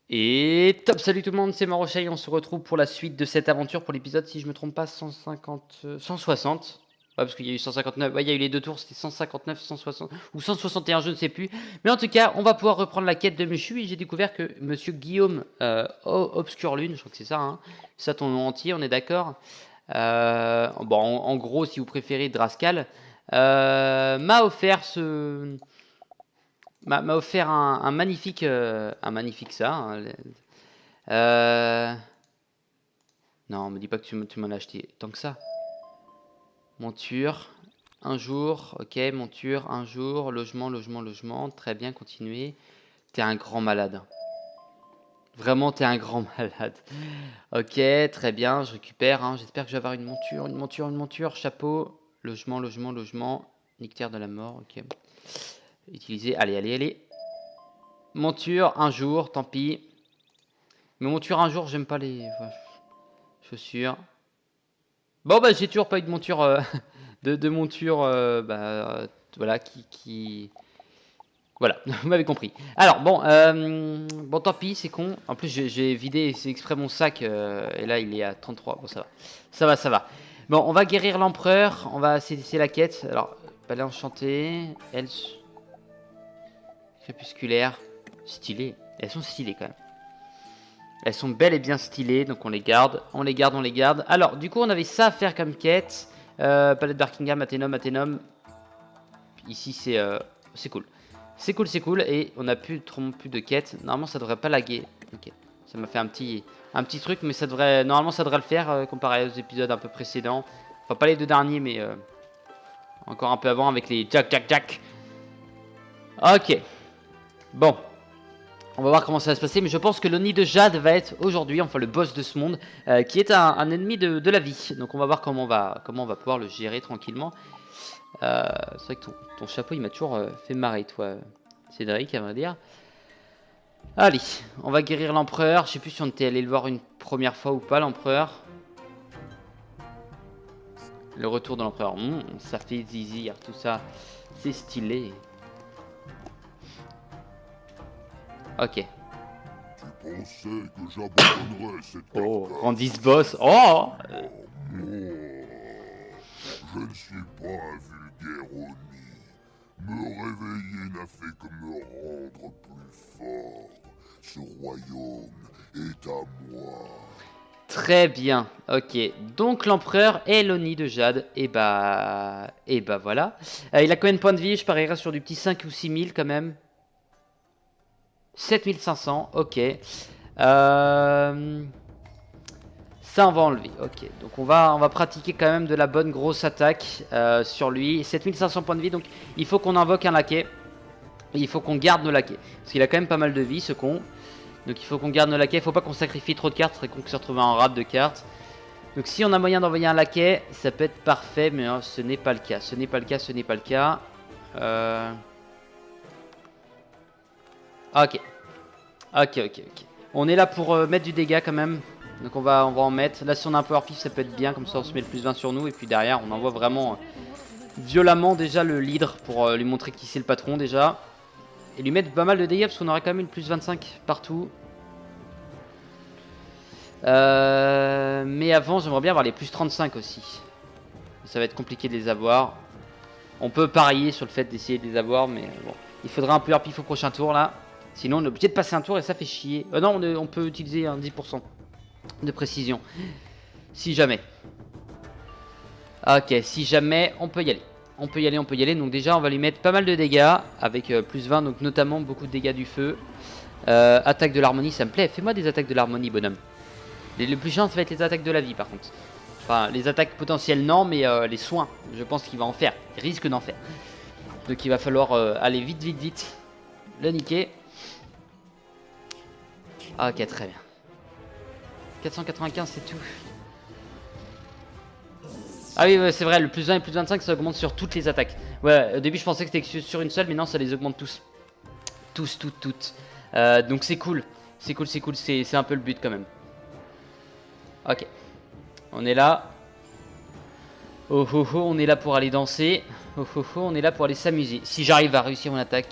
Et top, salut tout le monde, c'est Marochai, on se retrouve pour la suite de cette aventure, pour l'épisode, si je me trompe pas, 150, 160. Ouais, parce qu'il y a eu 159, ouais, il y a eu les deux tours, c'était 159, 160, ou 161, je ne sais plus. Mais en tout cas, on va pouvoir reprendre la quête de Mushu, et j'ai découvert que Monsieur Guillaume Obscurlune, je crois que c'est ça, hein, c'est ça ton nom entier, on est d'accord. Bon, en gros, si vous préférez Drascal, m'a offert m'a offert un magnifique ça, hein. Euh... Non, me dis pas que tu m'en as acheté tant que ça. Monture, un jour, ok, monture, un jour, logement, logement, logement, très bien, continuez. T'es un grand malade. Vraiment, t'es un grand malade. Ok, très bien, je récupère, hein. J'espère que je vais avoir une monture, une monture, une monture, chapeau, logement, logement, logement, nectaire de la mort, ok. Utiliser, allez, allez, allez. Monture, un jour, tant pis. Mais monture un jour, j'aime pas les chaussures. Bon bah j'ai toujours pas eu de monture de monture voilà voilà, vous m'avez compris. Alors bon bon tant pis, c'est con. En plus j'ai vidé c'est exprès mon sac et là il est à 33. Bon ça va. Ça va, ça va. Bon, on va guérir l'empereur, on va c'est la quête. Alors, palais enchanté, elles crépusculaire, stylées. Elles sont stylées quand même. Elles sont belles et bien stylées, donc on les garde, on les garde, on les garde. Alors, du coup, on avait ça à faire comme quête. Palais de Barkingham, Athénum, Athénum. Ici, c'est cool. C'est cool, c'est cool. Et on n'a plus de quêtes. Normalement, ça devrait pas laguer. Ok. Ça m'a fait un petit truc, mais ça devrait, normalement, ça devrait le faire comparé aux épisodes un peu précédents. Enfin, pas les deux derniers, mais encore un peu avant avec les Jack, Jack, Jack. Ok. Bon. On va voir comment ça va se passer, mais je pense que l'Oni de Jade va être aujourd'hui, enfin le boss de ce monde, qui est un ennemi de la vie. Donc on va voir comment on va pouvoir le gérer tranquillement. C'est vrai que ton chapeau, il m'a toujours fait marrer, toi, Cédric, à vrai dire. Allez, on va guérir l'empereur. Je sais plus si on était allé le voir une première fois ou pas, l'empereur. Le retour de l'empereur, ça fait zizir, tout ça. C'est stylé. Ok. Tu pensais que j'abandonnerais cette Oh, carcasse. Grandis boss. Oh Je ne suis pas un vulgaire Oni. Me réveiller n'a fait que me rendre plus fort. Ce royaume est à moi. Très bien, ok. Donc l'empereur est l'Oni de Jade. Et bah voilà. Il a combien de points de vie? Je parierais sur du petit 5 ou 6 000 quand même. 7500, ok. Ça on va enlever, ok. Donc on va pratiquer quand même de la bonne grosse attaque sur lui. 7500 points de vie, donc il faut qu'on invoque un laquais. Et il faut qu'on garde nos laquais. Parce qu'il a quand même pas mal de vie ce con. Donc il faut qu'on garde nos laquais, il faut pas qu'on sacrifie trop de cartes, ce serait con que se retrouve en rade de cartes. Donc si on a moyen d'envoyer un laquais, ça peut être parfait, mais ce n'est pas le cas. Ce n'est pas le cas, ce n'est pas le cas. Ok. Ok, ok, ok. On est là pour mettre du dégât quand même. Donc on va en mettre. Là si on a un power pif ça peut être bien, comme ça on se met le plus 20 sur nous. Et puis derrière on envoie vraiment violemment déjà le leader pour lui montrer qui c'est le patron déjà. Et lui mettre pas mal de dégâts parce qu'on aurait quand même une plus 25 partout. Mais avant j'aimerais bien avoir les plus 35 aussi. Ça va être compliqué de les avoir. On peut parier sur le fait d'essayer de les avoir, mais bon. Il faudra un power pif au prochain tour là. Sinon on est obligé de passer un tour et ça fait chier. Non, on peut utiliser un 10% de précision. Si jamais. Ok, si jamais, on peut y aller. On peut y aller, on peut y aller. Donc déjà, on va lui mettre pas mal de dégâts. Avec plus 20, donc notamment beaucoup de dégâts du feu. Attaque de l'harmonie, ça me plaît. Fais-moi des attaques de l'harmonie, bonhomme. Le plus chiant, ça va être les attaques de la vie, par contre. Enfin, les attaques potentielles, non, mais les soins, je pense qu'il va en faire. Il risque d'en faire. Donc il va falloir aller vite, vite, vite. Le niquer. Ok, très bien. 495, c'est tout. Ah oui, ouais, c'est vrai, le plus 1 et le plus 25, ça augmente sur toutes les attaques. Ouais, au début, je pensais que c'était sur une seule, mais non, ça les augmente tous. Tous, toutes. Donc c'est cool. C'est cool, c'est cool. C'est un peu le but quand même. Ok. On est là. Oh oh oh, on est là pour aller danser. Oh oh oh, on est là pour aller s'amuser. Si j'arrive à réussir mon attaque.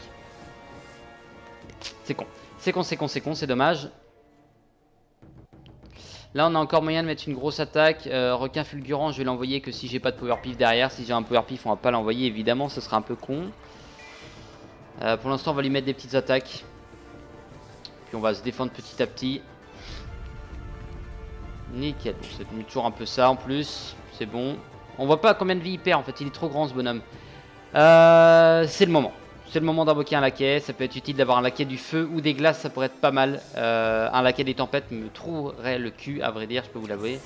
C'est con. C'est con, c'est con, c'est con, c'est dommage. Là on a encore moyen de mettre une grosse attaque. Requin fulgurant, je vais l'envoyer que si j'ai pas de power pif derrière. Si j'ai un power pif, on va pas l'envoyer évidemment, ce sera un peu con. Pour l'instant on va lui mettre des petites attaques. Puis on va se défendre petit à petit. Nickel, bon, c'est toujours un peu ça en plus. C'est bon. On voit pas combien de vie il perd en fait, il est trop grand ce bonhomme. C'est le moment. C'est le moment d'invoquer un laquais. Ça peut être utile d'avoir un laquais du feu ou des glaces, ça pourrait être pas mal. Un laquais des tempêtes me trouverait le cul, à vrai dire, je peux vous l'avouer.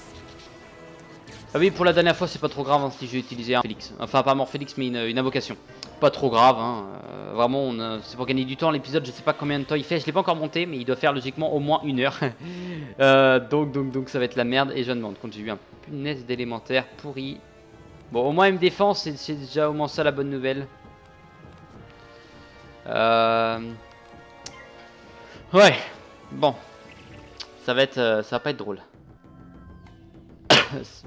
Ah oui, pour la dernière fois, c'est pas trop grave hein, si j'ai utilisé un Félix. Enfin, pas Morphélix, mais une invocation. Pas trop grave, hein. Vraiment, c'est pour gagner du temps. L'épisode, je sais pas combien de temps il fait. Je l'ai pas encore monté, mais il doit faire logiquement au moins 1 heure. Donc, ça va être la merde. Et je demande, quand j'ai eu un punaise d'élémentaire pourri. Bon, au moins, il me défend. C'est déjà au moins ça la bonne nouvelle. Ouais, bon. Ça va pas être drôle.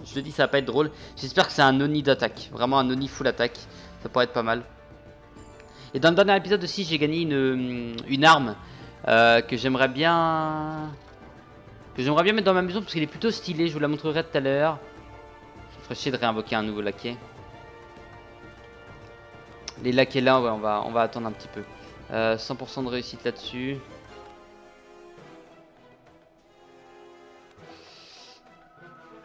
Je le dis, ça va pas être drôle. J'espère que c'est un Oni d'attaque. Vraiment un Oni full attaque. Ça pourrait être pas mal. Et dans le dernier épisode aussi, j'ai gagné une arme que j'aimerais bien mettre dans ma maison parce qu'elle est plutôt stylée. Je vous la montrerai tout à l'heure. Ça ferait chier de réinvoquer un nouveau laquais. Les laquais là, ouais, on va attendre un petit peu. 100% de réussite là-dessus.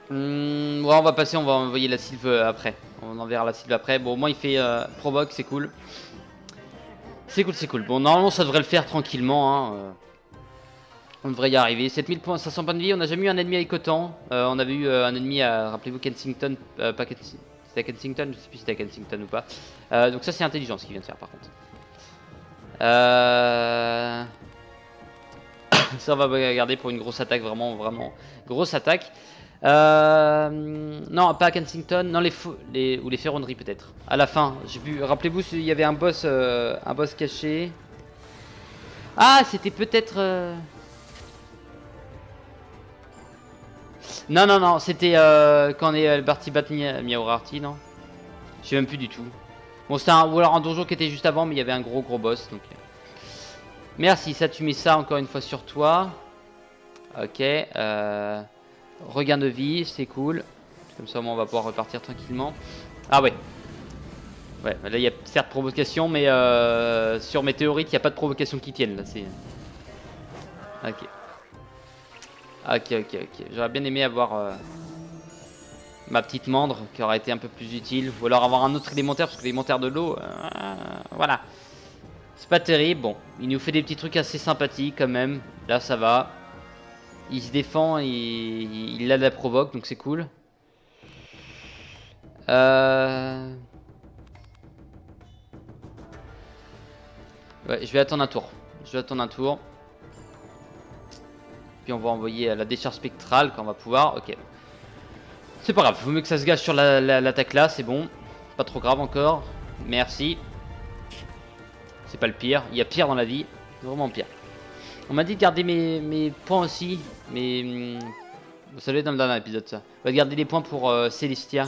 Ouais, on va passer, on va envoyer la sylve après. On enverra la sylve après. Bon, au moins il fait provoque, c'est cool. C'est cool. Bon, normalement ça devrait le faire tranquillement. Hein. On devrait y arriver. 7000 points, 500 points de vie. On n'a jamais eu un ennemi avec autant. On avait eu un ennemi à, rappelez-vous, Kensington. Pas Kensington. C'était à Kensington, je sais plus si c'était à Kensington ou pas. Donc ça c'est intelligent ce qu'il vient de faire par contre. Ça on va garder pour une grosse attaque, vraiment grosse attaque. Non, pas à Kensington, non ou les ferronneries peut-être. À la fin, j'ai vu. Rappelez-vous, il y avait un boss caché. Ah, c'était peut-être. Non, c'était quand on est parti battre Miaurarty, non. Je sais même plus du tout. Bon, c'était ou alors un donjon qui était juste avant, mais il y avait un gros boss. Donc. Merci, ça tu mets ça encore une fois sur toi. Ok. Regain de vie, c'est cool. Comme ça, on va pouvoir repartir tranquillement. Ah ouais. Ouais, là il y a certes provocation, mais sur météorite, il n'y a pas de provocation qui tienne là. C'est. Ok. Ok. J'aurais bien aimé avoir ma petite mandre qui aurait été un peu plus utile. Ou alors avoir un autre élémentaire, parce que l'élémentaire de l'eau, voilà. C'est pas terrible. Bon, il nous fait des petits trucs assez sympathiques quand même. Là, ça va. Il se défend et il a de la provoque, donc c'est cool. Ouais, je vais attendre un tour. Puis on va envoyer la décharge spectrale quand on va pouvoir. Ok. C'est pas grave, il vaut mieux que ça se gâche sur l'attaque là, c'est bon. Pas trop grave encore. Merci. C'est pas le pire. Il y a pire dans la vie. C'est vraiment pire. On m'a dit de garder mes points aussi. Mais ça doit être dans le dernier épisode ça. On va garder les points pour Célestia.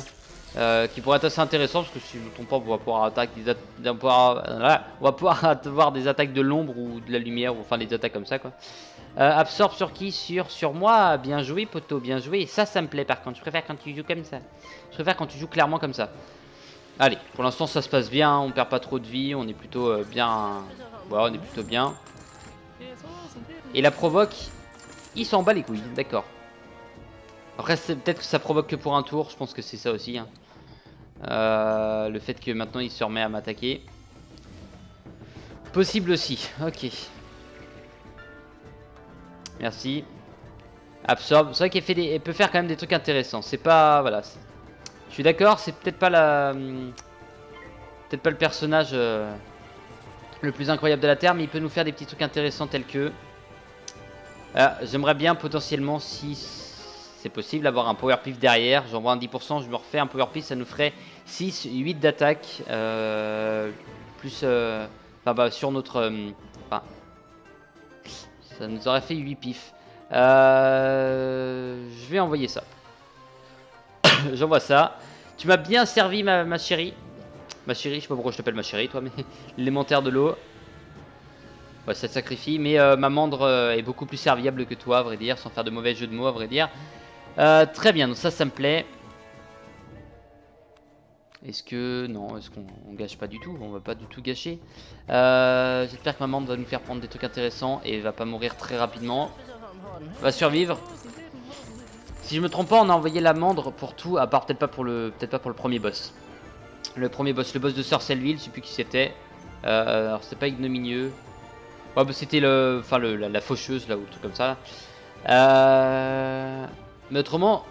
Qui pourrait être assez intéressant parce que si je ne me trompe pas, on va pouvoir avoir des attaques de l'ombre ou de la lumière, ou enfin des attaques comme ça quoi. Absorbe sur qui? Sur moi. Bien joué poteau, bien joué. Ça me plaît par contre. Je préfère quand tu joues comme ça. Je préfère quand tu joues clairement comme ça. Allez, pour l'instant ça se passe bien. On perd pas trop de vie. On est plutôt bien. Ouais, on est plutôt bien. Et la provoque, il s'en bat les couilles. D'accord. Après, peut-être que ça provoque que pour un tour. Je pense que c'est ça aussi. Hein. Le fait que maintenant il se remet à m'attaquer. Possible aussi. Ok. Merci. Absorbe. C'est vrai qu'elle peut faire quand même des trucs intéressants. C'est pas. Voilà. Je suis d'accord. C'est peut-être pas la. Peut-être pas le personnage le plus incroyable de la Terre. Mais il peut nous faire des petits trucs intéressants tels que. J'aimerais bien potentiellement, si c'est possible, avoir un power pif derrière. J'envoie un 10%, je me refais un power pif, ça nous ferait 6, 8 d'attaque. Plus sur notre... ça nous aurait fait 8 pifs. Je vais envoyer ça. J'envoie ça. Tu m'as bien servi ma chérie. Ma chérie, je sais pas pourquoi je t'appelle ma chérie toi, mais l'élémentaire de l'eau. Ouais, ça te sacrifie, mais ma mandre est beaucoup plus serviable que toi, à vrai dire, sans faire de mauvais jeu de mots, à vrai dire. Très bien, donc ça me plaît. Est-ce que... Non, est-ce qu'on gâche pas du tout? On va pas du tout gâcher. J'espère que maman va nous faire prendre des trucs intéressants et va pas mourir très rapidement. Va survivre. Si je me trompe pas, on a envoyé l'amande pour tout, à part peut-être pas pour le premier boss. Le premier boss, le boss de Sorcelville, je sais plus qui c'était. Alors c'était pas ignominieux. Ouais, bah, c'était le, enfin la faucheuse là ou tout comme ça. Mais autrement,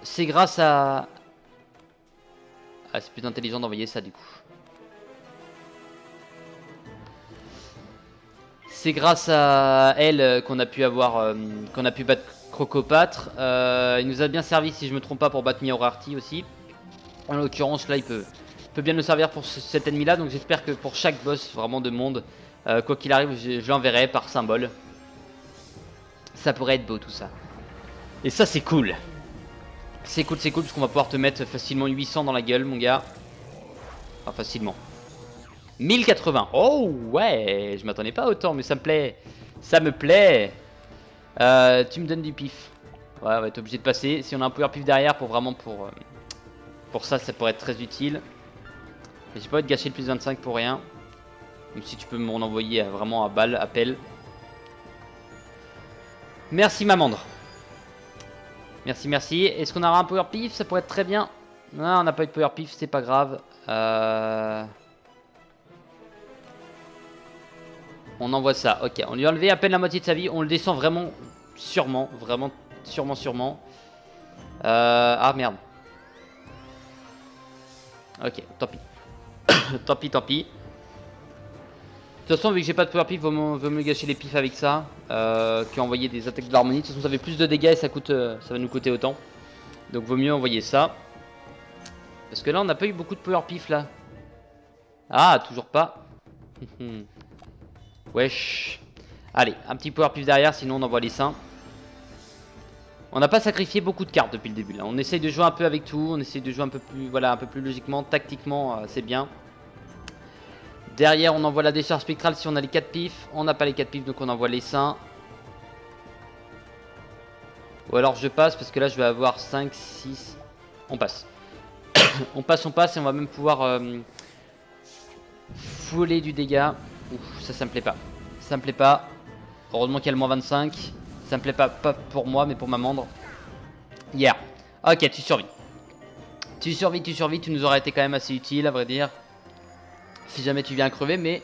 c'est grâce à... Ah, c'est plus intelligent d'envoyer ça du coup. C'est grâce à elle qu'on a pu avoir, qu'on a pu battre Crocopatre. Il nous a bien servi, si je me trompe pas, pour battre Miaurarty aussi. En l'occurrence, là, il peut bien nous servir pour cet ennemi-là. Donc j'espère que pour chaque boss vraiment de monde, quoi qu'il arrive, je l'enverrai par symbole. Ça pourrait être beau tout ça. Et ça, c'est cool. C'est cool, parce qu'on va pouvoir te mettre facilement 800 dans la gueule, mon gars. Enfin, facilement. 1080. Oh, ouais. Je m'attendais pas à autant, mais ça me plaît. Ça me plaît. Tu me donnes du pif. Ouais, on va être obligé de passer. Si on a un power pif derrière, pour vraiment pour ça, ça pourrait être très utile. Et j'ai pas envie de gâcher le plus 25 pour rien. Même si tu peux m'en envoyer vraiment à balle, à pelle. Merci, Mamandre. Merci, merci. Est-ce qu'on aura un power pif? Ça pourrait être très bien. Non, on n'a pas eu de power pif, c'est pas grave. On envoie ça. Ok, on lui a enlevé à peine la moitié de sa vie. On le descend vraiment, sûrement. Vraiment, sûrement. Ah, merde. Ok, tant pis. tant pis. De toute façon, vu que j'ai pas de power pif, vaut me gâcher les pifs avec ça. Qui envoyer des attaques de l'harmonie. De toute façon, ça fait plus de dégâts et ça va nous coûter autant. Donc, vaut mieux envoyer ça. Parce que là, on n'a pas eu beaucoup de power pif là. Ah, toujours pas. Wesh. Allez, un petit power pif derrière, sinon on envoie les seins. On n'a pas sacrifié beaucoup de cartes depuis le début là. On essaye de jouer un peu avec tout. On essaye de jouer un peu plus, voilà, un peu plus logiquement. Tactiquement, c'est bien. Derrière, on envoie la décharge spectrale si on a les 4 pifs. On n'a pas les 4 pifs, donc on envoie les seins. Ou alors je passe, parce que là je vais avoir 5, 6. On passe. on passe et on va même pouvoir fouler du dégât. Ouf, ça me plaît pas. Ça me plaît pas. Heureusement qu'il y a le moins 25. Ça me plaît pas pour moi, mais pour Mamandre. Yeah. Ok, tu survis. Tu survis. Tu nous aurais été quand même assez utile, à vrai dire. Si jamais tu viens crever, mais...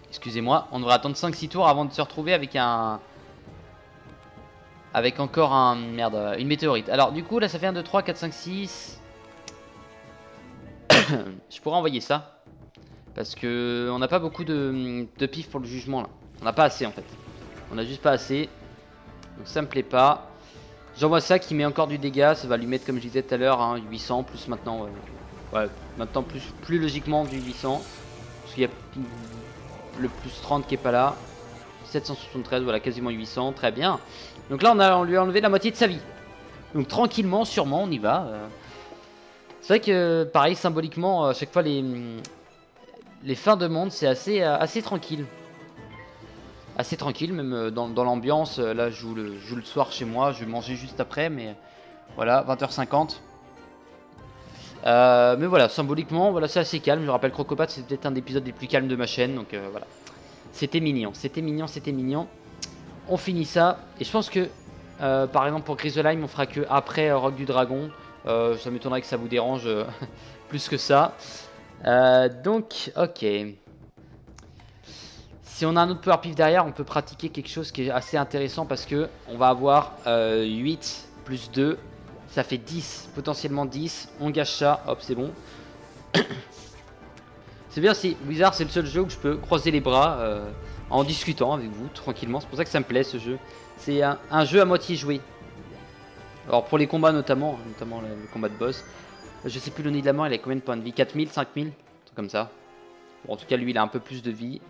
Excusez-moi, on devrait attendre 5-6 tours avant de se retrouver avec un... Avec encore un... Merde, une météorite. Alors, du coup, là, ça fait 1, 2, 3, 4, 5, 6... Je pourrais envoyer ça. Parce que on n'a pas beaucoup de pif pour le jugement, là. On n'a pas assez, en fait. On a juste pas assez. Donc ça me plaît pas. J'envoie ça qui met encore du dégât. Ça va lui mettre, comme je disais tout à l'heure, hein, 800 plus maintenant... Ouais, maintenant plus logiquement du 800. Parce qu'il y a le plus 30 qui est pas là. 773, voilà, quasiment 800, très bien. Donc là, on lui a enlevé la moitié de sa vie. Donc tranquillement, sûrement, on y va. C'est vrai que, pareil, symboliquement, à chaque fois, les fins de monde, c'est assez tranquille. Assez tranquille, même dans l'ambiance. Là, je joue le soir chez moi, je vais manger juste après, mais voilà, 20h50. Mais voilà, symboliquement, voilà, c'est assez calme. Je rappelle, Crocopatre, c'est peut-être un des épisodes les plus calmes de ma chaîne, donc voilà. C'était mignon. On finit ça, et je pense que, par exemple, pour Griselheim, on fera que après Rock du Dragon. Ça m'étonnerait que ça vous dérange plus que ça. Donc, ok. Si on a un autre power pif derrière, on peut pratiquer quelque chose qui est assez intéressant parce que on va avoir 8 plus 2. Ça fait 10, potentiellement 10. On gâche ça, hop, c'est bon. C'est bien, si Wizard, c'est le seul jeu où je peux croiser les bras en discutant avec vous, tranquillement. C'est pour ça que ça me plaît, ce jeu. C'est un jeu à moitié joué. Alors, pour les combats notamment le combat de boss. Je sais plus le nid de la mort, il a combien de points de vie? 4000, 5000? Un truc comme ça. Bon, en tout cas, lui, il a un peu plus de vie.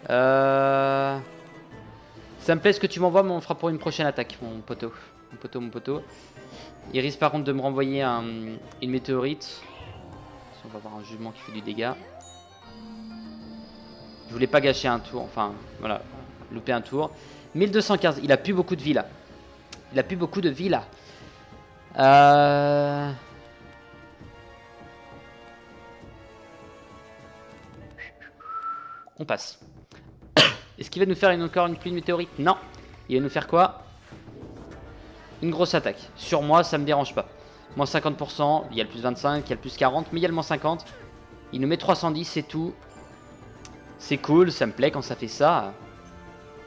Ça me plaît ce que tu m'envoies, mais on fera pour une prochaine attaque, mon poteau. Mon poteau. Il risque par contre de me renvoyer une météorite. On va avoir un jugement qui fait du dégât. Je voulais pas gâcher un tour, enfin voilà, louper un tour. 1215. Il a plus beaucoup de vie là. Il a plus beaucoup de vie là. On passe. Est-ce qu'il va nous faire encore une pluie de météorites? Non. Il va nous faire quoi? Une grosse attaque. Sur moi, ça me dérange pas. Moins 50%, il y a le plus 25, il y a le plus 40, mais il y a le moins 50. Il nous met 310, c'est tout. C'est cool, ça me plaît quand ça fait ça.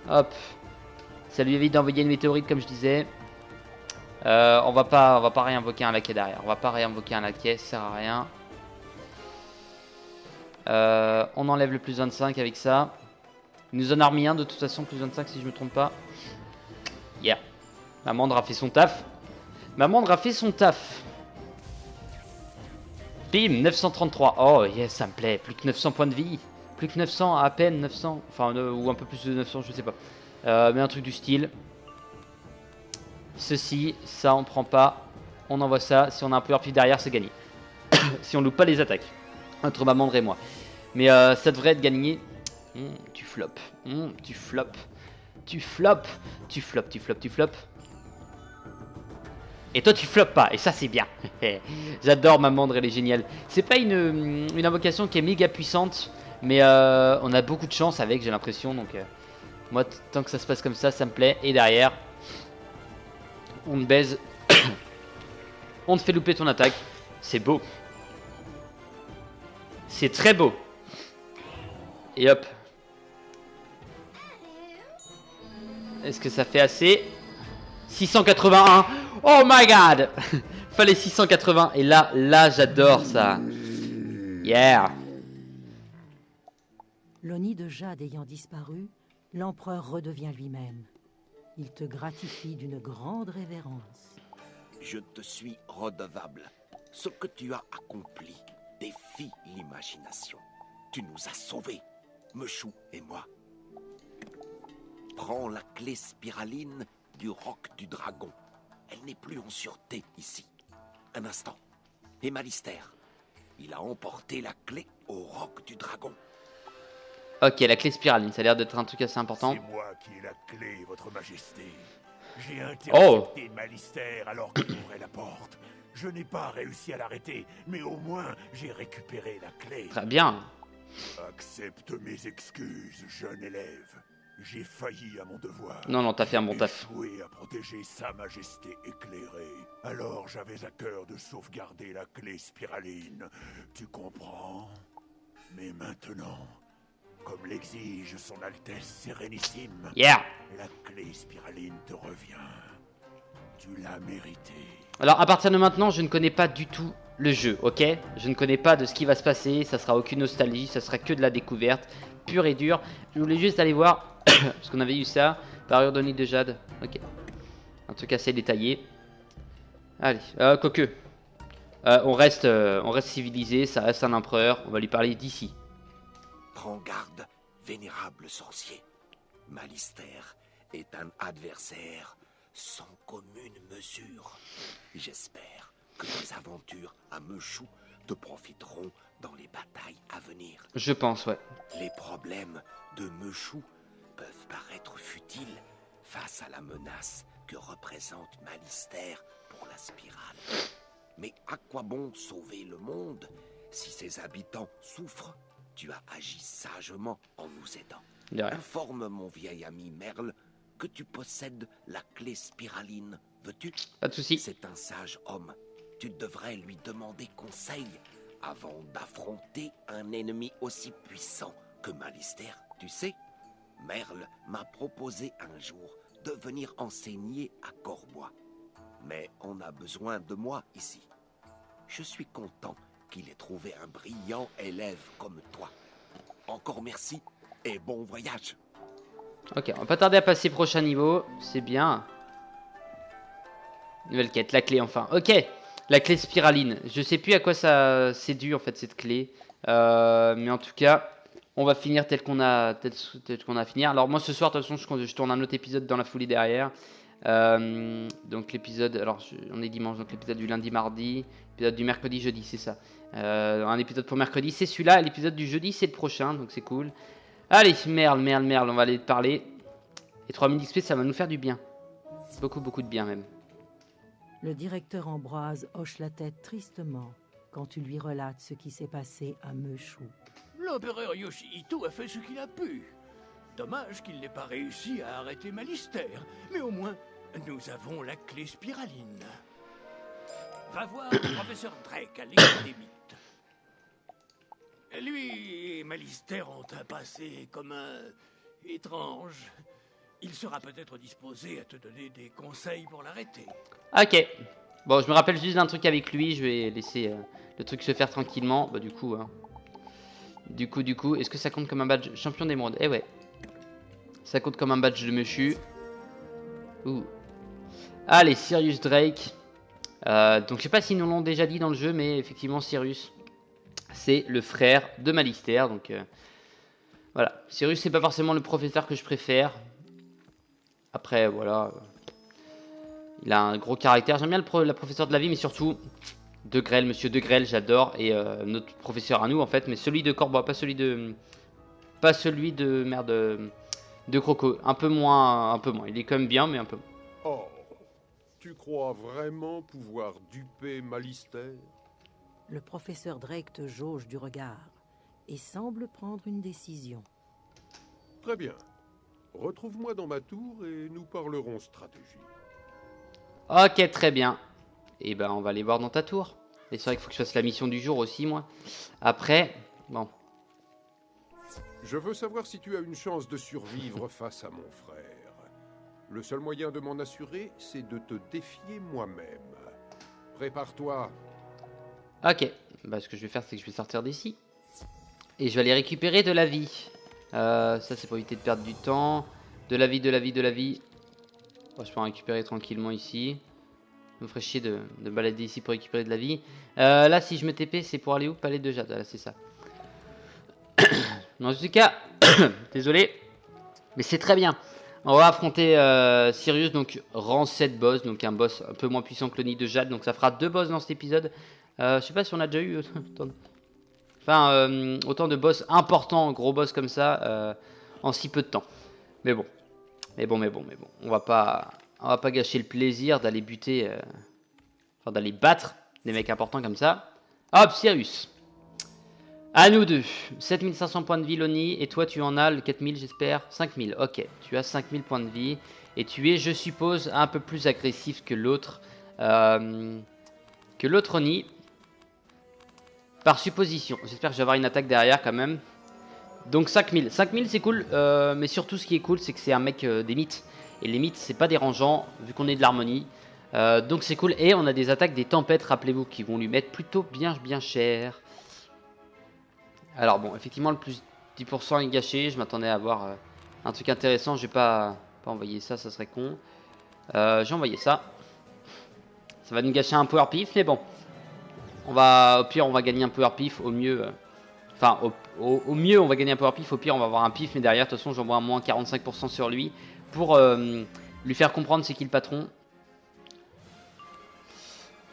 Hop. Ça lui évite d'envoyer une météorite comme je disais. On va pas réinvoquer un laquais derrière. On va pas réinvoquer un laquais, ça sert à rien. On enlève le plus 25 avec ça. Il nous en a remis un de toute façon, plus 25 si je me trompe pas. Yeah. Mamandre a fait son taf. Mamandre a fait son taf. Bim, 933. Oh yes, ça me plaît. Plus que 900 points de vie. Plus que 900, à peine 900. Enfin, ou un peu plus de 900, je sais pas. Mais un truc du style. Ceci, ça on prend pas. On envoie ça. Si on a un peu rapide derrière, c'est gagné. Si on loupe pas les attaques. Entre Mamandre et moi. Mais ça devrait être gagné. Tu flops. Tu flops. Tu flops. Tu flops, tu flops, tu flops. Et toi tu flops pas, et ça c'est bien. J'adore Mamandre, elle est géniale. C'est pas une invocation qui est méga puissante, mais on a beaucoup de chance avec, j'ai l'impression. Donc moi, tant que ça se passe comme ça me plaît. Et derrière, on te baise. On te fait louper ton attaque. C'est beau. C'est très beau. Et hop. Est-ce que ça fait assez? 681. Oh my god. Fallait 680. Et là j'adore ça. Yeah. L'Oni de Jade ayant disparu, l'empereur redevient lui-même. Il te gratifie d'une grande révérence. Je te suis redevable. Ce que tu as accompli défie l'imagination. Tu nous as sauvés, Meshou et moi. Prends la clé spiraline du roc du dragon. Elle n'est plus en sûreté ici. Un instant. Et Malister, il a emporté la clé au roc du dragon. Ok, la clé spiraline, ça a l'air d'être un truc assez important. C'est moi qui ai la clé, votre majesté. J'ai intercepté Malister alors qu'il ouvrait la porte. Je n'ai pas réussi à l'arrêter, mais au moins j'ai récupéré la clé. Très bien. Accepte mes excuses, jeune élève. J'ai failli à mon devoir. Non, t'as fait un bon taf. Échoué à protéger sa majesté éclairée. Alors j'avais à cœur de sauvegarder la clé spiraline. Tu comprends? Mais maintenant, comme l'exige son Altesse Sérénissime, Yeah. la clé spiraline te revient. Tu l'as mérité. Alors à partir de maintenant, je ne connais pas du tout le jeu, ok? Je ne connais pas de ce qui va se passer, ça sera aucune nostalgie, ça sera que de la découverte, pure et dure. Je voulais juste aller voir, parce qu'on avait eu ça, parure d'Oni de Jade, ok. Un truc assez détaillé. Allez, quoique. On reste civilisé, ça reste un empereur, on va lui parler d'ici. Prends garde, vénérable sorcier. Malister est un adversaire sans commune mesure. J'espère que tes aventures à Meshou te profiteront dans les batailles à venir. Je pense, ouais. Les problèmes de Meshou peuvent paraître futiles face à la menace que représente Malister pour la spirale. Mais à quoi bon sauver le monde si ses habitants souffrent? Tu as agi sagement en nous aidant. Informe mon vieil ami Merle que tu possèdes la clé spiraline. Veux-tu? Pas de soucis. C'est un sage homme. Tu devrais lui demander conseil avant d'affronter un ennemi aussi puissant que Malister. Tu sais, Merle m'a proposé un jour de venir enseigner à Corbois. Mais on a besoin de moi ici. Je suis content qu'il ait trouvé un brillant élève comme toi. Encore merci et bon voyage. Ok, on va pas tarder à passer prochain niveau, c'est bien. Nouvelle quête, la clé enfin. Ok, la clé spiraline. Je sais plus à quoi ça c'est dû en fait cette clé. Mais en tout cas, on va finir tel qu'on a fini. Alors moi ce soir de toute façon je tourne un autre épisode dans la foulée derrière. Donc l'épisode, alors on est dimanche, donc l'épisode du lundi, mardi, l'épisode du mercredi, jeudi, c'est ça. Un épisode pour mercredi, c'est celui-là, et l'épisode du jeudi, c'est le prochain, donc c'est cool. Allez, Merle, on va aller te parler. Et 3000 XP, ça va nous faire du bien. Beaucoup, beaucoup de bien même. Le directeur Ambroise hoche la tête tristement quand tu lui relates ce qui s'est passé à Meuchou. L'empereur Yoshihito a fait ce qu'il a pu. Dommage qu'il n'ait pas réussi à arrêter Malister, mais au moins, nous avons la clé spiraline. Va voir le professeur Drake à l'école des mythes. Lui et Malister ont un passé commun étrange. Il sera peut-être disposé à te donner des conseils pour l'arrêter. Ok. Bon, je me rappelle juste d'un truc avec lui. Je vais laisser le truc se faire tranquillement. Bah, du coup, hein. Du coup, est-ce que ça compte comme un badge champion d'émeraude? Eh ouais. Ça compte comme un badge de Mushu. Ouh. Allez, Sirius Drake. Donc, je sais pas s'ils nous l'ont déjà dit dans le jeu, mais effectivement, Sirius, c'est le frère de Malister. Donc, voilà. Sirius, c'est pas forcément le professeur que je préfère. Après, voilà. Il a un gros caractère. J'aime bien la professeure de la vie, mais surtout De Grelle, Monsieur De Grelle, j'adore. Et notre professeur à nous, en fait, mais celui de Corbois, pas celui de merde, de Croco. Un peu moins. Il est quand même bien, mais un peu. Oh, tu crois vraiment pouvoir duper Malister? Le professeur Drake te jauge du regard et semble prendre une décision. Très bien. Retrouve-moi dans ma tour et nous parlerons stratégie. Ok, très bien. Et ben, on va aller voir dans ta tour. Et c'est vrai qu'il faut que je fasse la mission du jour aussi, moi. Après, bon. Je veux savoir si tu as une chance de survivre face à mon frère. Le seul moyen de m'en assurer, c'est de te défier moi-même. Prépare-toi. Ok. Bah, ce que je vais faire, c'est que je vais sortir d'ici. Et je vais aller récupérer de la vie. Ça, c'est pour éviter de perdre du temps. De la vie. Bon, je peux en récupérer tranquillement ici. Ça me ferait chier de balader ici pour récupérer de la vie. Là, si je me TP, c'est pour aller où? Palais de Jade. Là, c'est ça. Dans tout cas, désolé. Mais c'est très bien. On va affronter Sirius, donc rang 7 boss. Donc un boss un peu moins puissant que le nid de Jade. Donc ça fera 2 boss dans cet épisode. Je sais pas si on a déjà eu autant de boss importants, gros boss comme ça, en si peu de temps. Mais bon. On va pas gâcher le plaisir d'aller buter, d'aller battre des mecs importants comme ça. Hop, Sirius. À nous deux. 7500 points de vie, Loni. Et toi, tu en as le 4000, j'espère. 5000. Ok. Tu as 5000 points de vie. Et tu es, je suppose, un peu plus agressif que l'autre. Oni. Par supposition. J'espère que je vais avoir une attaque derrière quand même. Donc 5000. 5000, c'est cool. Mais surtout, ce qui est cool, c'est que c'est un mec des mythes. Et les mythes, c'est pas dérangeant, vu qu'on est de l'harmonie. Donc c'est cool. Et on a des attaques des tempêtes, rappelez-vous, qui vont lui mettre plutôt bien cher. Alors bon, effectivement, le plus 10% est gâché. Je m'attendais à avoir un truc intéressant. Je vais pas envoyer ça, ça serait con. J'ai envoyé ça. Ça va nous gâcher un power pif, mais bon. Au pire, on va gagner un power pif. Au mieux, au mieux, on va gagner un power pif. Au pire, on va avoir un pif, mais derrière, de toute façon, j'envoie un moins 45% sur lui pour lui faire comprendre c'est qui le patron.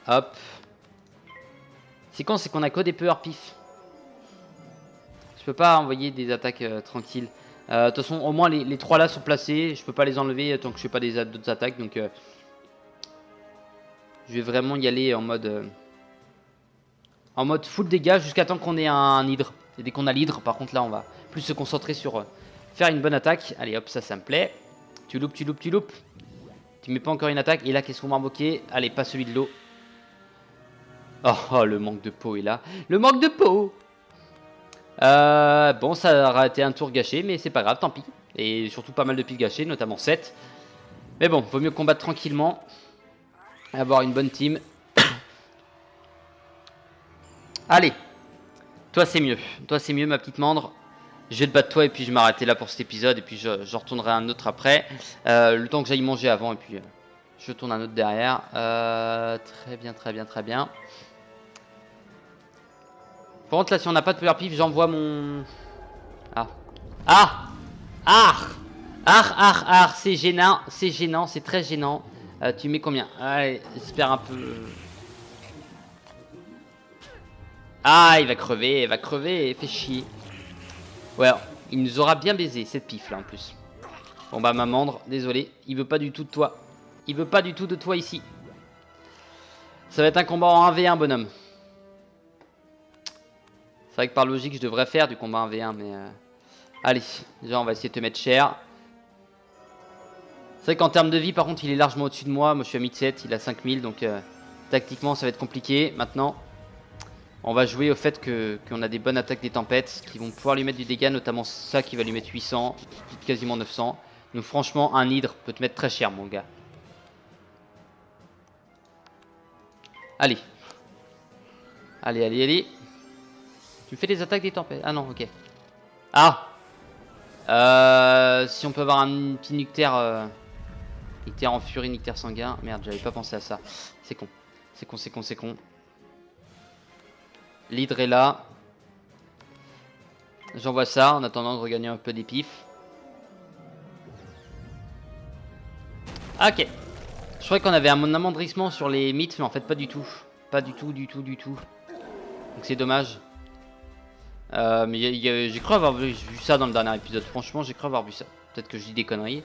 Hop. C'est con, c'est qu'on a que des power pif. Je peux pas envoyer des attaques tranquilles. De toute façon, au moins les 3 là sont placés. Je peux pas les enlever tant que je fais pas d'autres attaques. Donc, je vais vraiment y aller en mode full dégâts jusqu'à temps qu'on ait un hydre. Et dès qu'on a l'hydre, par contre, là, on va plus se concentrer sur faire une bonne attaque. Allez, hop, ça me plaît. Tu loupes. Tu mets pas encore une attaque. Et là, qu'est-ce qu'on va invoquer? Allez, pas celui de l'eau. Oh, le manque de peau est là. Le manque de peau. Bon, ça aura été un tour gâché, mais c'est pas grave, tant pis. Et surtout pas mal de piles gâchées, notamment 7. Mais bon, vaut mieux combattre tranquillement. Avoir une bonne team. Allez. Toi, c'est mieux. Toi, c'est mieux, ma petite mandre. Je vais te battre toi et puis je vais m'arrêter là pour cet épisode. Et puis je retournerai un autre après. Le temps que j'aille manger avant. Et puis je tourne un autre derrière. Très bien. Par contre, là, si on n'a pas de power pif, j'envoie mon... C'est gênant, c'est très gênant. Tu mets combien? Allez, j'espère un peu... Ah, il va crever, fait chier. Ouais, il nous aura bien baisé, cette pif là en plus. Bon bah Mamandre, désolé, il veut pas du tout de toi. Il veut pas du tout de toi ici. Ça va être un combat en 1v1 bonhomme. C'est vrai que par logique je devrais faire du combat 1v1 mais... Allez, déjà on va essayer de te mettre cher. C'est vrai qu'en termes de vie par contre il est largement au-dessus de moi. Moi je suis à 1007, il a 5000 donc tactiquement ça va être compliqué. Maintenant on va jouer au fait qu'on a des bonnes attaques des tempêtes qui vont pouvoir lui mettre du dégât, notamment ça qui va lui mettre 800, quasiment 900. Donc franchement un hydre peut te mettre très cher mon gars. Allez. Allez, allez, allez. Tu me fais des attaques des tempêtes. Ah non, ok. Ah si on peut avoir un petit Nyctère Nyctère en furie, Nyctère sanguin. Merde, j'avais pas pensé à ça. C'est con. C'est con, c'est con, c'est con. L'hydre est là. J'envoie ça en attendant de regagner un peu d'épif. Ok. Je croyais qu'on avait un amendrissement sur les mythes, mais en fait pas du tout. Pas du tout, du tout, du tout. Donc c'est dommage. Mais j'ai cru avoir vu ça dans le dernier épisode. Franchement, j'ai cru avoir vu ça. Peut-être que je dis des conneries.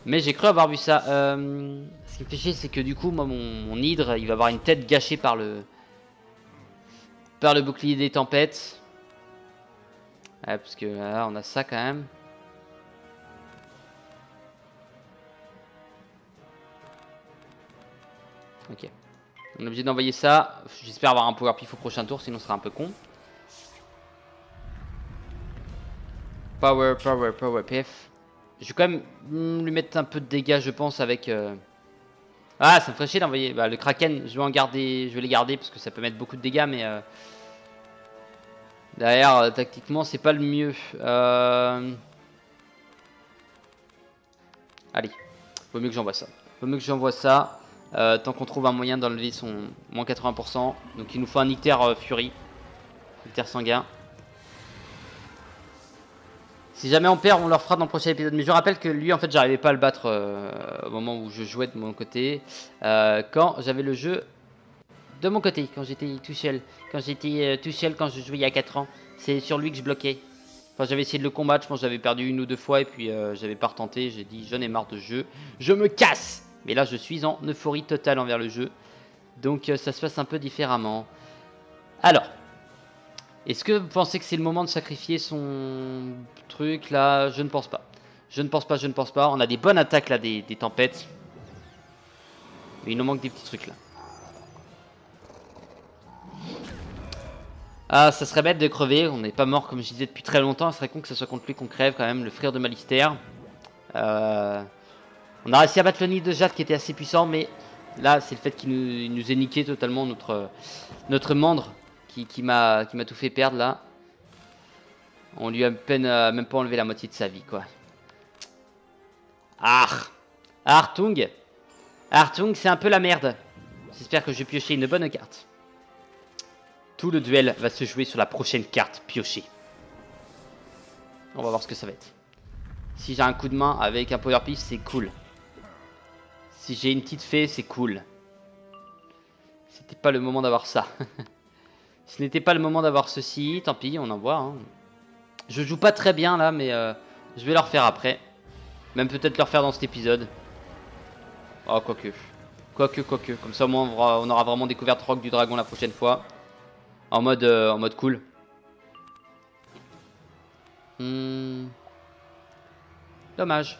Mais j'ai cru avoir vu ça. Ce qui me fait chier, c'est que du coup, moi, mon hydre, il va avoir une tête gâchée par le bouclier des tempêtes. Ouais, parce que là, on a ça quand même. Ok. On est obligé d'envoyer ça. J'espère avoir un power pif au prochain tour, sinon ce sera un peu con. Power pif. Je vais quand même lui mettre un peu de dégâts, je pense, avec... Ah, ça me ferait chier d'envoyer... Bah, le Kraken, je vais les garder parce que ça peut mettre beaucoup de dégâts, mais... Derrière, tactiquement, c'est pas le mieux. Allez, vaut mieux que j'envoie ça. Vaut mieux que j'envoie ça. Tant qu'on trouve un moyen d'enlever son moins 80%. Donc il nous faut un Nyctère Fury. Nyctère sanguin. Si jamais on perd, on le refera dans le prochain épisode. Mais je rappelle que lui, en fait, j'arrivais pas à le battre au moment où je jouais de mon côté. Quand j'avais le jeu de mon côté, quand j'étais tout seul. Quand j'étais tout seul, quand je jouais il y a 4 ans. C'est sur lui que je bloquais. Enfin, j'avais essayé de le combattre, je pense que j'avais perdu 1 ou 2 fois. Et puis j'avais pas retenté, j'ai dit j'en ai marre de ce jeu. Je me casse. Mais là, je suis en euphorie totale envers le jeu. Donc, ça se passe un peu différemment. Alors, est-ce que vous pensez que c'est le moment de sacrifier son truc là? Je ne pense pas. Je ne pense pas, je ne pense pas. On a des bonnes attaques là, des tempêtes. Mais il nous manque des petits trucs là. Ah, ça serait bête de crever. On n'est pas mort comme je disais depuis très longtemps. Ce serait con que ce soit contre lui qu'on crève quand même. Le frère de Malistaire. On a réussi à battre le nid de Jade qui était assez puissant, mais là c'est le fait qu'il nous ait niqué totalement notre mandre qui m'a tout fait perdre là. On lui a même pas enlevé la moitié de sa vie quoi. Artung c'est un peu la merde. J'espère que je vais piocher une bonne carte. Tout le duel va se jouer sur la prochaine carte piochée. On va voir ce que ça va être. Si j'ai un coup de main avec un power pif, c'est cool. Si j'ai une petite fée, c'est cool. C'était pas le moment d'avoir ça. Ce n'était pas le moment d'avoir ceci. Tant pis, on envoie. Hein. Je joue pas très bien là, mais je vais le refaire après. Même peut-être le refaire dans cet épisode. Oh, quoique. Quoique. Comme ça, au moins, on aura vraiment découvert Roc du Dragon la prochaine fois. En mode cool. Dommage.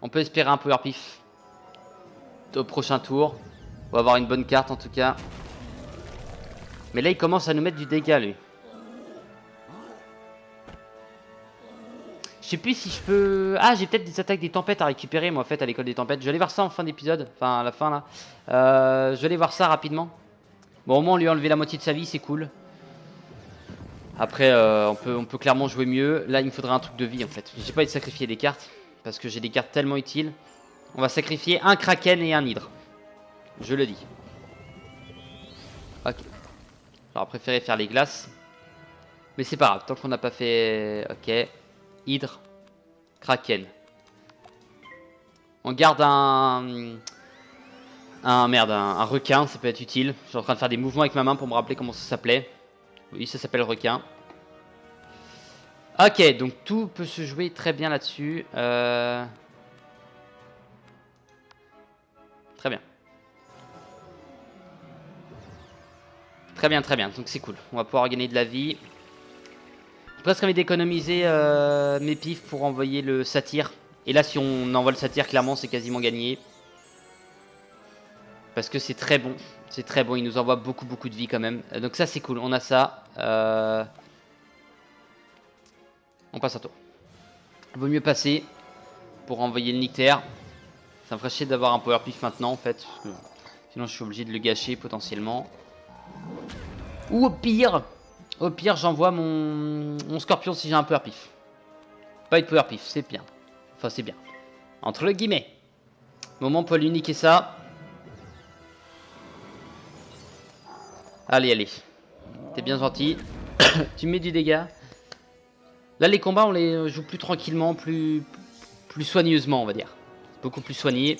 On peut espérer un power pif au prochain tour. On va avoir une bonne carte en tout cas. Mais là il commence à nous mettre du dégât lui. Je sais plus si je peux... Ah, j'ai peut-être des attaques des tempêtes à récupérer moi en fait à l'école des tempêtes. Je vais aller voir ça en fin d'épisode. Enfin à la fin là. Je vais aller voir ça rapidement. Bon au moins on lui a enlevé la moitié de sa vie, c'est cool. Après on peut clairement jouer mieux. Là il me faudrait un truc de vie en fait. J'ai pas envie de sacrifier des cartes. Parce que j'ai des cartes tellement utiles. On va sacrifier un Kraken et un hydre. Je le dis. Ok. J'aurais préféré faire les glaces. Mais c'est pas grave. Tant qu'on n'a pas fait... Ok. Hydre. Kraken. On garde un requin. Ça peut être utile. Je suis en train de faire des mouvements avec ma main pour me rappeler comment ça s'appelait. Oui, ça s'appelle requin. Ok, donc tout peut se jouer très bien là-dessus. Très bien. Très bien, très bien. Donc c'est cool. On va pouvoir gagner de la vie. J'ai presque envie d'économiser mes pifs pour envoyer le satyre. Et là, si on envoie le satyre, clairement, c'est quasiment gagné. Parce que c'est très bon. C'est très bon. Il nous envoie beaucoup, beaucoup de vie quand même. Donc ça, c'est cool. On a ça. On passe un tour. Vaut mieux passer pour envoyer le Nyctère. Ça me ferait chier d'avoir un power pif maintenant en fait. Parce que sinon, je suis obligé de le gâcher potentiellement. Ou au pire, j'envoie mon scorpion si j'ai un power pif. Pas de power pif, c'est bien. Enfin, c'est bien. Entre le guillemets. Moment pour lui niquer ça. Allez, allez. T'es bien gentil. Tu mets du dégât. Là, les combats, on les joue plus tranquillement, plus soigneusement, on va dire. Beaucoup plus soigné.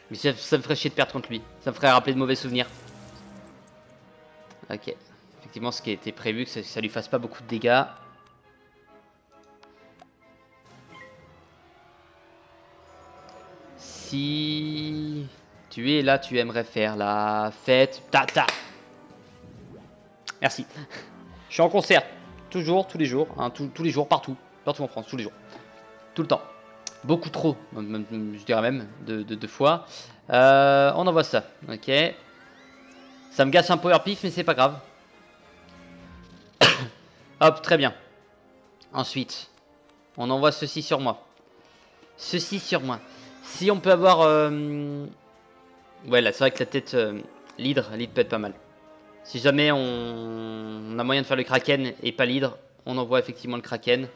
Mais ça me ferait chier de perdre contre lui. Ça me ferait rappeler de mauvais souvenirs. Ok. Effectivement, ce qui était prévu, que ça lui fasse pas beaucoup de dégâts. Si tu es là, tu aimerais faire la fête. Ta. Merci. Je suis en concert. Toujours, tous les jours. Hein, tous les jours, partout. Partout en France, tous les jours. Tout le temps. Beaucoup trop, je dirais même, de fois. On envoie ça. Ok. Ça me gâche un power pif, mais c'est pas grave. Hop, très bien. Ensuite, on envoie ceci sur moi. Ceci sur moi. Si on peut avoir... Ouais, là, c'est vrai que la tête... l'hydre peut être pas mal. Si jamais on a moyen de faire le kraken et pas l'hydre, on envoie effectivement le kraken.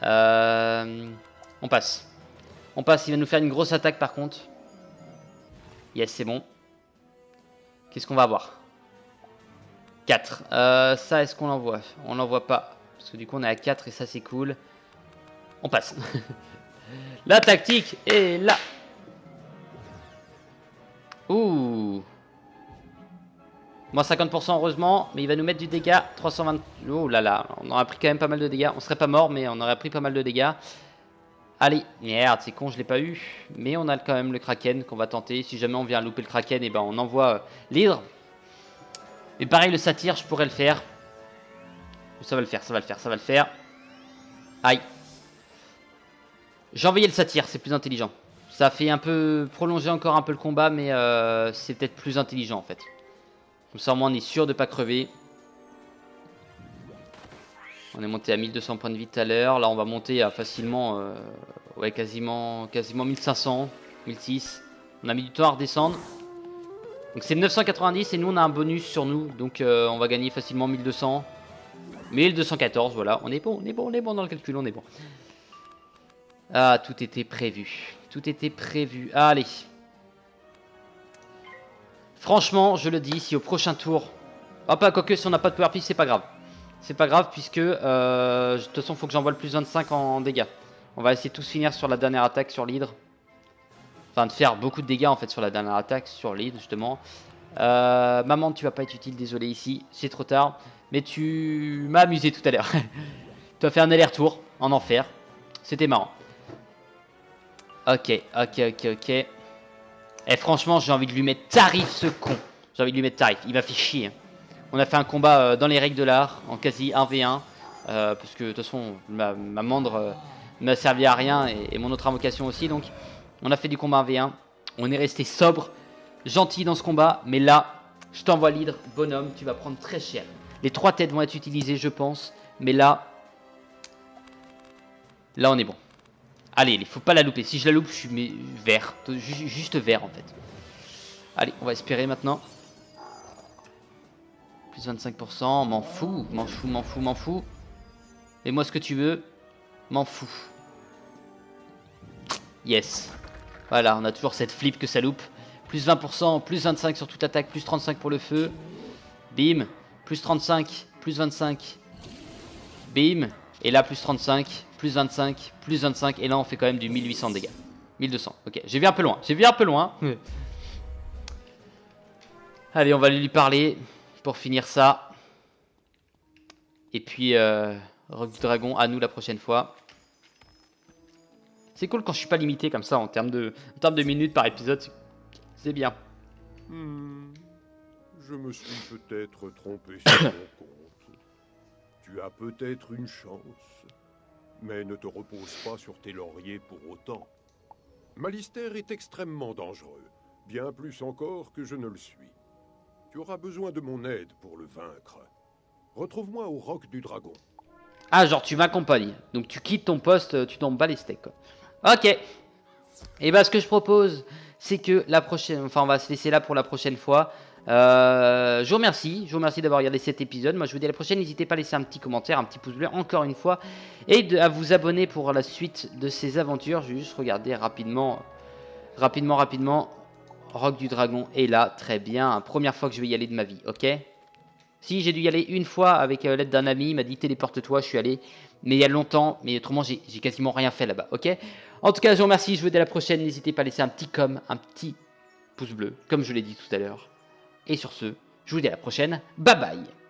On passe. On passe, il va nous faire une grosse attaque par contre. Yes, c'est bon. Qu'est-ce qu'on va avoir? 4. Ça, est-ce qu'on l'envoie? On l'envoie pas. Parce que du coup, on est à 4 et ça, c'est cool. On passe. La tactique est là. Ouh. Moins 50% heureusement. Mais il va nous mettre du dégât. 320. Oh là là. On aurait pris quand même pas mal de dégâts. On serait pas mort, mais on aurait pris pas mal de dégâts. Allez. Merde, c'est con, je l'ai pas eu. Mais on a quand même le kraken qu'on va tenter. Si jamais on vient louper le kraken, et ben on envoie l'hydre. Et pareil, le satyre, je pourrais le faire. Ça va le faire, ça va le faire, ça va le faire. Aïe. J'ai envoyé le satyre, c'est plus intelligent. Ça fait un peu prolonger encore un peu le combat, mais c'est peut-être plus intelligent en fait. Comme ça, au moins, on est sûr de pas crever. On est monté à 1200 points de vie tout à l'heure. Là, on va monter à facilement, ouais, quasiment 1500, 1600. On a mis du temps à redescendre. Donc c'est 990 et nous on a un bonus sur nous. Donc on va gagner facilement 1200. 1214, voilà. On est bon, on est bon, on est bon dans le calcul, on est bon. Ah, tout était prévu. Tout était prévu. Allez. Franchement, je le dis, si au prochain tour... Ah, pas quoique, si on n'a pas de power pif, c'est pas grave. C'est pas grave puisque... de toute façon, il faut que j'envoie le plus 25 en dégâts. On va essayer de tous finir sur la dernière attaque sur l'hydre. Enfin, de faire beaucoup de dégâts en fait sur la dernière attaque, sur l'hydre justement. Maman, tu vas pas être utile, désolé ici, c'est trop tard. Mais tu m'as amusé tout à l'heure. Tu as fait un aller-retour en enfer. C'était marrant. Ok. Et franchement, j'ai envie de lui mettre tarif ce con. J'ai envie de lui mettre tarif, il m'a fait chier. On a fait un combat dans les règles de l'art, en quasi 1v1. Parce que de toute façon, ma mandre m'a servi à rien et mon autre invocation aussi, donc... On a fait du combat 1v1, on est resté sobre, gentil dans ce combat, mais là, je t'envoie l'hydre, bonhomme, tu vas prendre très cher. Les 3 têtes vont être utilisées, je pense, mais là on est bon. Allez, il faut pas la louper, si je la loupe, je suis vert, juste vert en fait. Allez, on va espérer maintenant. Plus 25%, m'en fous. Fais-moi ce que tu veux, m'en fous. Yes. Voilà, on a toujours cette flip que ça loupe. Plus 20%, plus 25 sur toute attaque, plus 35 pour le feu. Bim. Plus 35, plus 25. Bim. Et là, plus 35, plus 25, plus 25. Et là, on fait quand même du 1800 de dégâts. 1200. Ok, j'ai vu un peu loin. Allez, on va lui parler pour finir ça. Et puis, Rock du Dragon, à nous la prochaine fois. C'est cool quand je suis pas limité comme ça en termes de minutes par épisode. C'est bien. Je me suis peut-être trompé sur mon compte. Tu as peut-être une chance, mais ne te repose pas sur tes lauriers pour autant. Malister est extrêmement dangereux, bien plus encore que je ne le suis. Tu auras besoin de mon aide pour le vaincre. Retrouve-moi au Roc du Dragon. Ah, genre tu m'accompagnes. Donc tu quittes ton poste, tu tombes bas les steaks, quoi. Ok. Et bah ce que je propose, c'est que la prochaine... Enfin, on va se laisser là pour la prochaine fois. Je vous remercie d'avoir regardé cet épisode. Moi je vous dis à la prochaine, n'hésitez pas à laisser un petit commentaire, un petit pouce bleu encore une fois, et à vous abonner pour la suite de ces aventures. Je vais juste regarder rapidement. Roc du Dragon est là, très bien. Première fois que je vais y aller de ma vie, ok. Si, j'ai dû y aller une fois avec l'aide d'un ami, il m'a dit téléporte-toi, je suis allé, mais il y a longtemps, mais autrement j'ai quasiment rien fait là-bas, ok. En tout cas je vous remercie, je vous dis à la prochaine, n'hésitez pas à laisser un petit pouce bleu, comme je l'ai dit tout à l'heure. Et sur ce, je vous dis à la prochaine. Bye bye.